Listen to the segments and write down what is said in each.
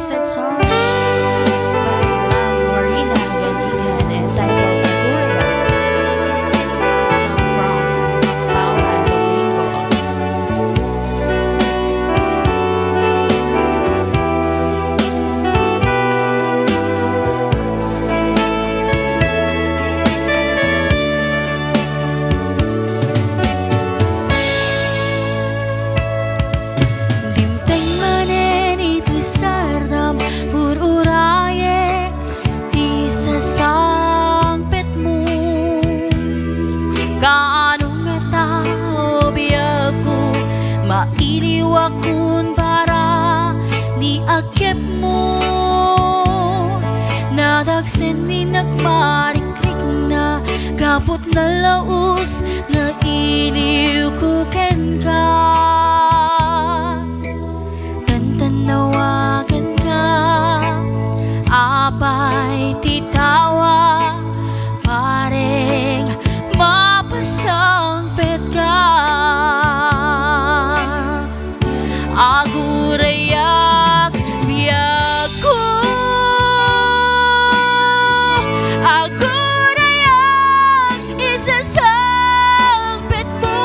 requested song by Marina Ganigan entitled Gloria, song from Paula Domingo. Dimteng manen itu sardam ururaye di sesangpetmu, kaano nga tao biyaku mailiwakun para di akip mo, nadagsen ni nagmarikrik na kaput na laus na iliw ko ken ka. Tantanawagan ka, apay titawa, pareng mapasangpet ka. Agurayak biyak ko, agurayak isasangpet mo,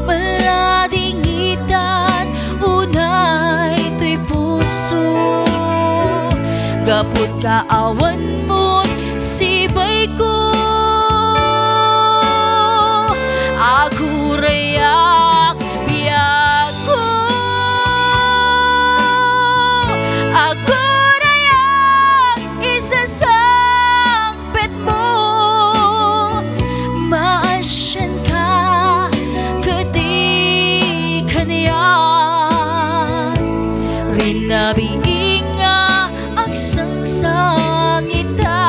maladingitan unay to'y puso, gapot kaawan mo't sibay ko. Agurayak biyak ko, agurayak isasangpet mo, maasyan ka kadi kaniyan, rinabiing nga agsangsangita.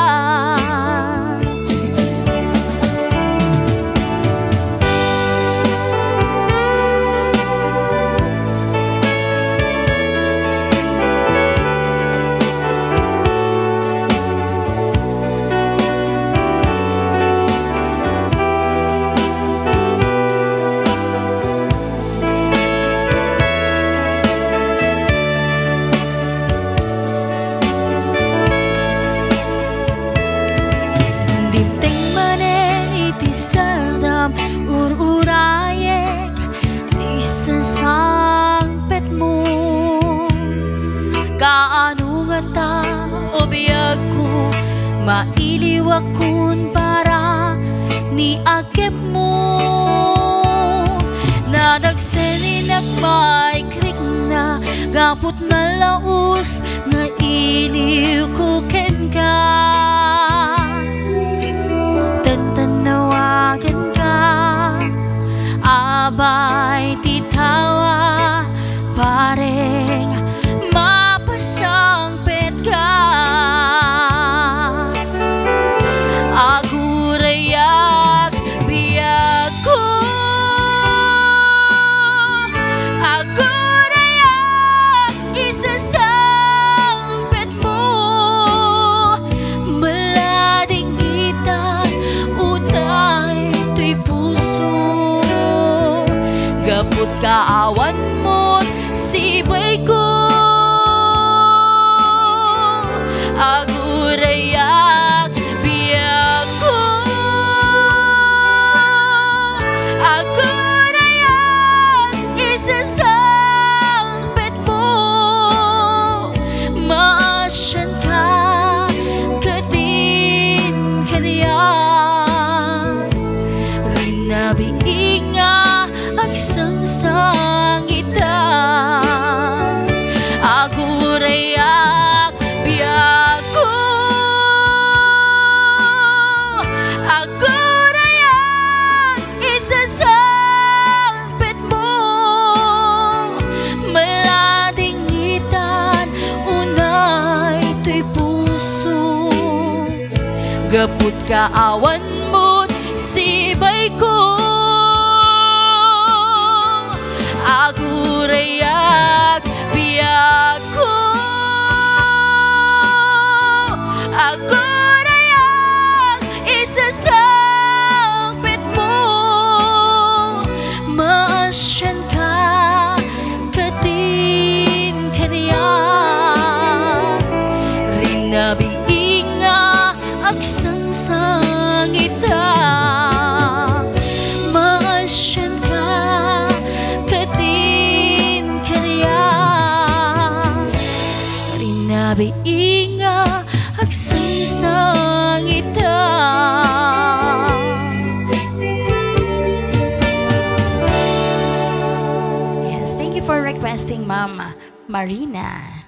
Dimteng manen iti sardam ururayek di sasangpet mo, kaano nga tao biyak ko mailiwakun para ni akip mo, nadagsen nagmaikrik na gapot na laus na iliw ko ken ka. Tantanawagan ka, abay titawa, pareng mapasangpet ka. Agurayak biyak ko, agurayak isasangpet mo, maladingitan unay to'y puso, gapot kaawan mo't sibay ko. Agurayak biyak ko, agurayak isasangpet mo, maasyan ka kadin kaniyan, rinabiing nga agsangsangita. Agurayak biyak ko, agurayak isasangpet mo, maladingitan unay to'y puso, gapot kaawan mo't sibay ko. Agurayak biyak ko, agurayak isasangpet mo, maasyan ka kadin kaniyan. labi inga agsaysang ita. Yes, thank you for requesting, Mama Marina.